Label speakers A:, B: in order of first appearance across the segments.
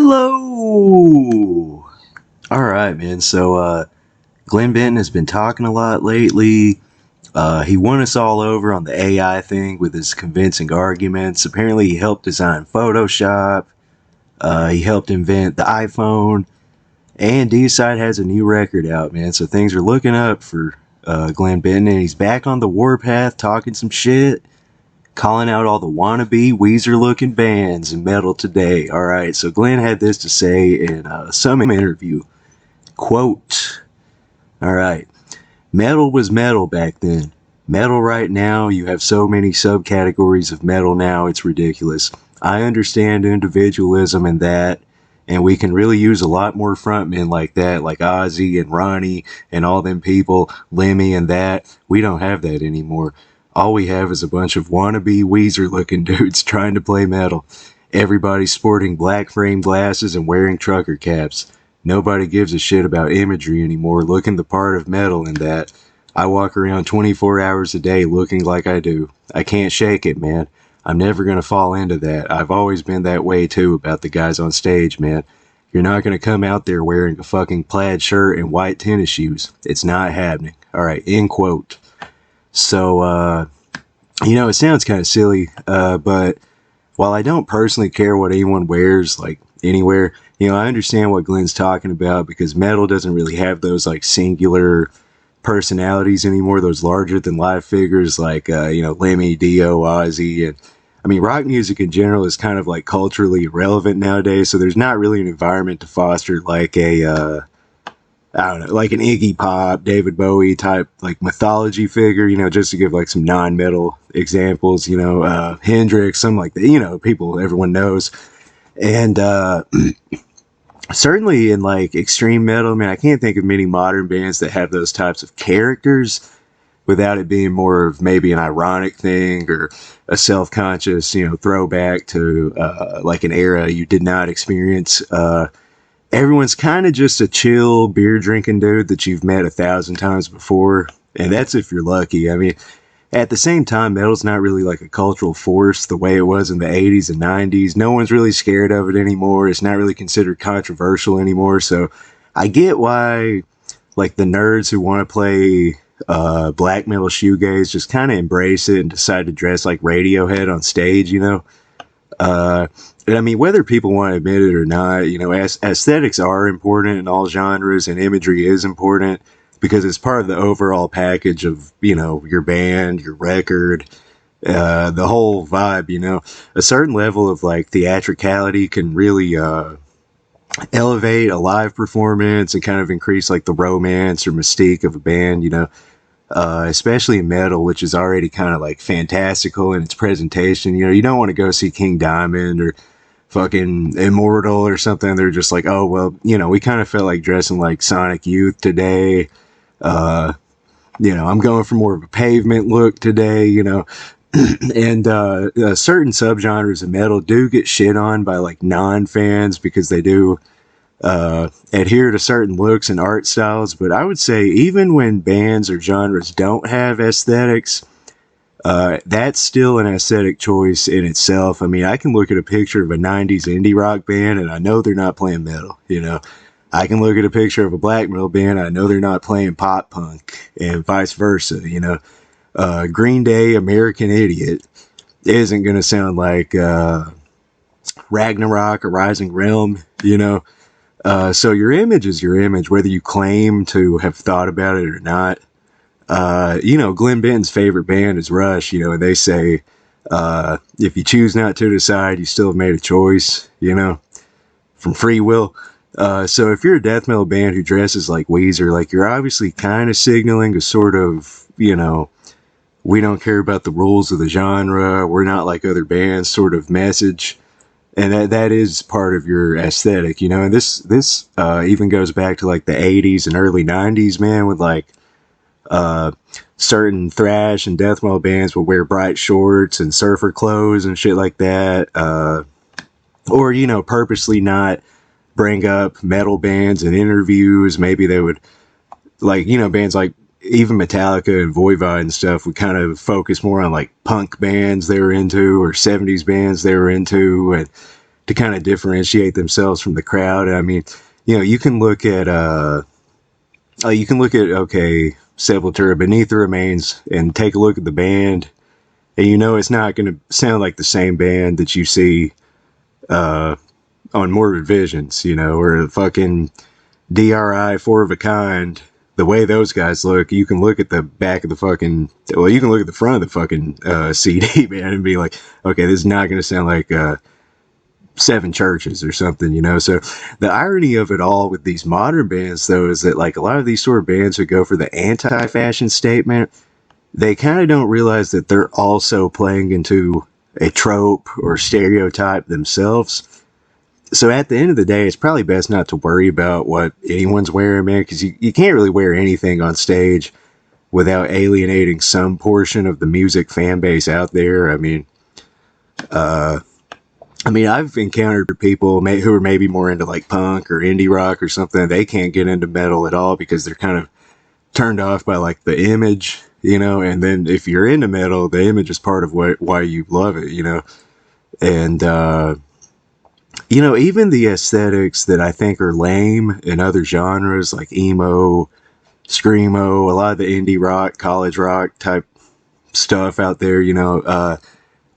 A: Hello! Alright, man. So, Glen Benton has been talking a lot lately. He won us all over on the AI thing with his convincing arguments. Apparently, he helped design Photoshop. He helped invent the iPhone. And D-Side has a new record out, man. So things are looking up for Glen Benton. And he's back on the warpath talking some shit. Calling out all the wannabe Weezer-looking bands in metal today. Alright, so Glen had this to say in some interview. Quote, alright, metal was metal back then. Metal right now, you have so many subcategories of metal now, it's ridiculous. I understand individualism and that, and we can really use a lot more frontmen like that, like Ozzy and Ronnie and all them people, Lemmy and that. We don't have that anymore. All we have is a bunch of wannabe Weezer-looking dudes trying to play metal. Everybody's sporting black frame glasses and wearing trucker caps. Nobody gives a shit about imagery anymore, looking the part of metal in that. I walk around 24 hours a day looking like I do. I can't shake it, man. I'm never gonna fall into that. I've always been that way too about the guys on stage, man. You're not gonna come out there wearing a fucking plaid shirt and white tennis shoes. It's not happening. Alright, end quote. So, it sounds kind of silly, but while I don't personally care what anyone wears, like, anywhere, I understand what Glen's talking about because metal doesn't really have those, like, singular personalities anymore, those larger-than-life figures like, Lemmy, Dio, Ozzy, and, rock music in general is kind of, like, culturally irrelevant nowadays, so there's not really an environment to foster, like, I don't know, like an Iggy Pop, David Bowie type, like, mythology figure, just to give, like, some non-metal examples, Hendrix, something like that, people everyone knows. And, certainly in, like, extreme metal, I can't think of many modern bands that have those types of characters without it being more of maybe an ironic thing or a self-conscious, throwback to, like, an era you did not experience. Everyone's kind of just a chill beer drinking dude that you've met 1,000 times before. And that's if you're lucky. At the same time, metal's not really like a cultural force the way it was in the 80s and 90s. No one's really scared of it anymore. It's not really considered controversial anymore. So I get why, like, the nerds who want to play black metal shoegaze just kind of embrace it and decide to dress like Radiohead on stage, whether people want to admit it or not, aesthetics are important in all genres and imagery is important because it's part of the overall package of, your band, your record, the whole vibe, A certain level of, like, theatricality can really elevate a live performance and kind of increase, like, the romance or mystique of a band, especially in metal, which is already kind of, like, fantastical in its presentation. You don't want to go see King Diamond or fucking Immortal or something. They're just like, oh, well, we kind of felt like dressing like Sonic Youth today. I'm going for more of a Pavement look today, and certain subgenres of metal do get shit on by, like, non-fans because they do adhere to certain looks and art styles. But I would say even when bands or genres don't have aesthetics, that's still an aesthetic choice in itself. I can look at a picture of a 90s indie rock band and I know they're not playing metal, I can look at a picture of a black metal band and I know they're not playing pop punk and vice versa, Green Day, American Idiot isn't going to sound like Ragnarok or Rising Realm, so your image is your image, whether you claim to have thought about it or not. Glen Benton's favorite band is Rush, and they say, if you choose not to decide, you still have made a choice, from free will. So if you're a death metal band who dresses like Weezer, like, you're obviously kind of signaling a sort of, we don't care about the rules of the genre, we're not like other bands sort of message. And that is part of your aesthetic, and this even goes back to, like, the 80s and early 90s, man, with, like, certain thrash and death metal bands would wear bright shorts and surfer clothes and shit like that, or purposely not bring up metal bands in interviews. Maybe they would, like, bands like even Metallica and Voivod and stuff would kind of focus more on, like, punk bands they were into or 70s bands they were into, and to kind of differentiate themselves from the crowd. I mean, you know, you can look at okay, Sepultura, Beneath the Remains, and take a look at the band, and you know it's not going to sound like the same band that you see on Morbid Visions, you know, or fucking DRI, Four of a Kind. The way those guys look, you can look at the back of the fucking, well, you can look at the front of the fucking CD, man, and be like, okay, this is not going to sound like Seven Churches or something, you know. So the irony of it all with these modern bands, though, is that like a lot of these sort of bands who go for the anti-fashion statement, they kind of don't realize that they're also playing into a trope or stereotype themselves. So at the end of the day, it's probably best not to worry about what anyone's wearing, man, because you can't really wear anything on stage without alienating some portion of the music fan base out there. I've encountered people who are maybe more into like punk or indie rock or something. They can't get into metal at all because they're kind of turned off by like the image, you know. And then if you're into metal, the image is part of why you love it, you know. And you know, even the aesthetics that I think are lame in other genres like emo, screamo, a lot of the indie rock, college rock type stuff out there, you know,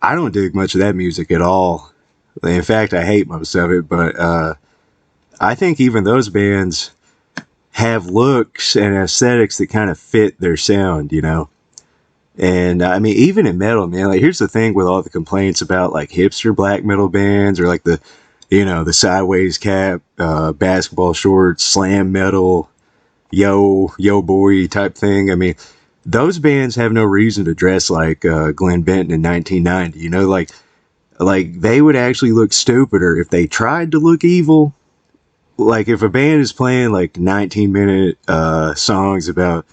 A: I don't dig much of that music at all. In fact, I hate most of it, but I think even those bands have looks and aesthetics that kind of fit their sound, you know. And I mean, even in metal, man, like here's the thing with all the complaints about like hipster black metal bands or like the, you know, the sideways cap, basketball shorts, slam metal, yo boy type thing. I mean, those bands have no reason to dress like Glen Benton in 1990. You know, like they would actually look stupider if they tried to look evil. Like if a band is playing like 19-minute songs about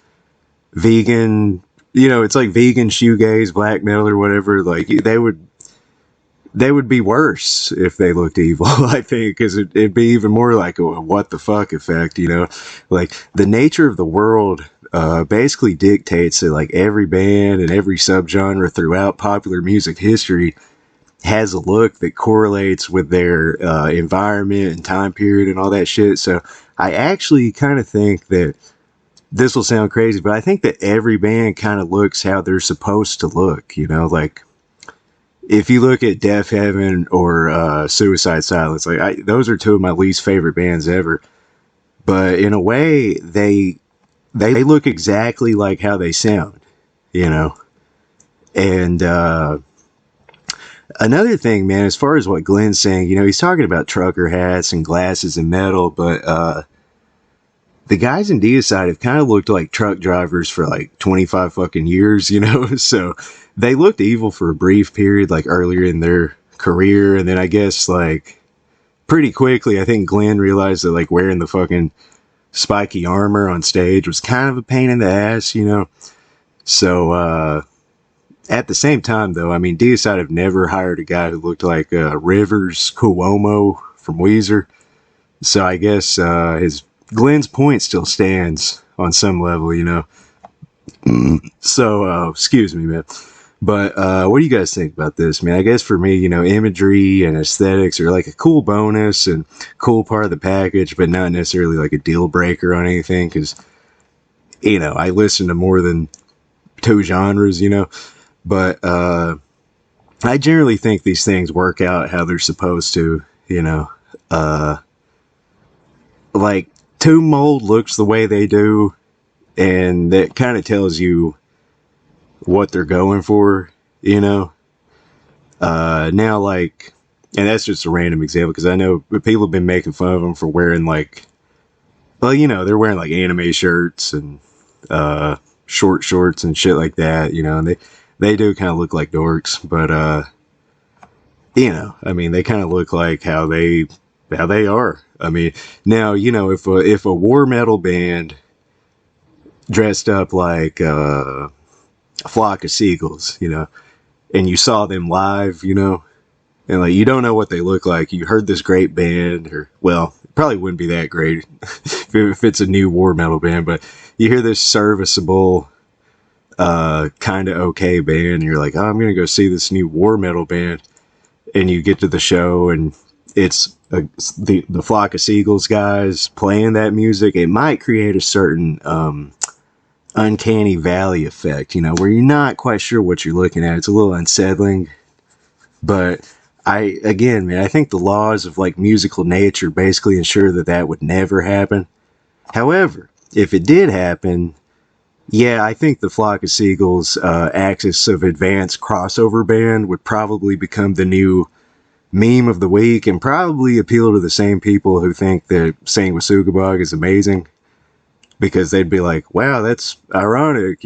A: vegan, you know, it's like vegan shoegaze, black metal or whatever. Like they would be worse if they looked evil, I think, because it'd be even more like a what the fuck effect, you know? Like, the nature of the world basically dictates that, like, every band and every subgenre throughout popular music history has a look that correlates with their environment and time period and all that shit. So I actually kind of think that this will sound crazy, but I think that every band kind of looks how they're supposed to look, you know? Like, if you look at Deaf Heaven or Suicide Silence, like those are two of my least favorite bands ever. But in a way, they look exactly like how they sound, you know. And another thing, man, as far as what Glen's saying, you know, he's talking about trucker hats and glasses and metal, but the guys in Deicide have kind of looked like truck drivers for like 25 fucking years, you know. So they looked evil for a brief period, like earlier in their career, and then I guess like pretty quickly, I think Glen realized that like wearing the fucking spiky armor on stage was kind of a pain in the ass, you know. So at the same time, though, I mean, Deicide have never hired a guy who looked like Rivers Cuomo from Weezer. So I guess Glen's point still stands on some level, you know. So excuse me, man. But what do you guys think about this, man? I guess for me, you know, imagery and aesthetics are like a cool bonus and cool part of the package, but not necessarily like a deal breaker on anything. Because, you know, I listen to more than two genres, you know. But I generally think these things work out how they're supposed to, you know. Like, Tomb Mold looks the way they do, and that kind of tells you what they're going for, you know. Now, like, and that's just a random example because I know people have been making fun of them for wearing like, well, you know, they're wearing like anime shirts and short shorts and shit like that, you know, and they do kind of look like dorks, but you know, I mean, they kind of look like how they are. I mean, now, you know, if a war metal band dressed up like a flock of seagulls, you know, and you saw them live, you know, and like you don't know what they look like. You heard this great band, or well, it probably wouldn't be that great if it's a new war metal band, but you hear this serviceable, kind of okay band, and you're like, oh, I'm gonna go see this new war metal band, and you get to the show, and it's the flock of seagulls guys playing that music, it might create a certain uncanny valley effect, where you're not quite sure what you're looking at. It's a little unsettling, but again, man, I think the laws of like musical nature basically ensure that that would never happen. However, if it did happen, yeah, I think the flock of seagulls axis of advanced crossover band would probably become the new meme of the week and probably appeal to the same people who think that Sing with Sugabog is amazing, because they'd be like, wow, that's ironic,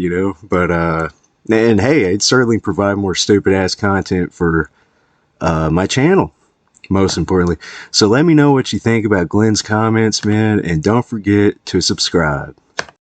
A: but and hey, it'd certainly provide more stupid ass content for my channel, most importantly. So let me know what you think about Glen's comments, man, and don't forget to subscribe.